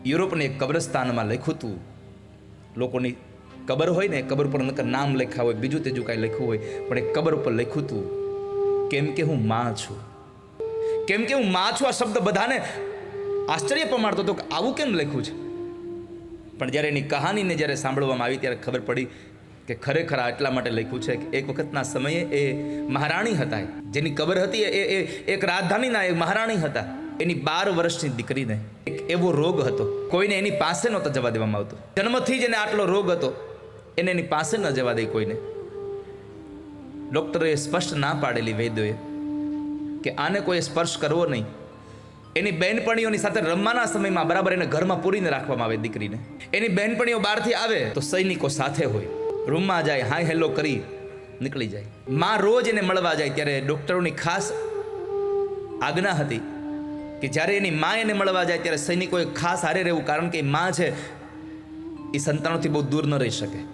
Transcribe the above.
યુરોપની એક કબ્રસ્તાનમાં લખ્યું હતું, લોકોની કબર હોય ને, કબર પર નકર નામ લખ્યા હોય, બીજું તેજું કાંઈ લખ્યું હોય, પણ એક કબર ઉપર લખ્યું હતું, કેમ કે હું માં છું. કેમ કે હું માં છું આ શબ્દ બધાને આશ્ચર્ય પમાડતો હતો કે આવું કેમ લખ્યું છે. પણ જ્યારે એની કહાનીને જ્યારે સાંભળવામાં આવી ત્યારે ખબર પડી કે ખરેખર આ એટલા માટે લખ્યું છે કે એક વખતના સમયે એ મહારાણી હતા, જેની કબર હતી એ એક રાજધાનીના એક મહારાણી હતા. એની 12 વર્ષની દીકરીને એક એવો રોગ હતો, કોઈને એની પાસે નહોતો જવા દેવામાં આવતો. જન્મથી જ એને આટલો રોગ હતો, એને એની પાસે ન જવા દે કોઈને. ડૉક્ટરે સ્પષ્ટ ના પાડેલી વૈદ્યોએ કે આને કોઈ સ્પર્શ કરવો નહીં. એની બહેનપણીઓની સાથે રમવાના સમયમાં બરાબર એને ઘરમાં પૂરીને રાખવામાં આવે દીકરીને. એની બહેનપણીઓ બહારથી આવે તો સૈનિકો સાથે હોય, રૂમમાં જાય, હાય હેલો કરી નીકળી જાય. માં રોજ એને મળવા જાય ત્યારે ડૉક્ટરોની ખાસ આજ્ઞા હતી કે જ્યારે એની માં એને મળવા જાય ત્યારે સૈનિકોએ ખાસ હારે રહેવું, કારણ કે એ માં છે એ સંતાનોથી બહુ દૂર ન રહી શકે.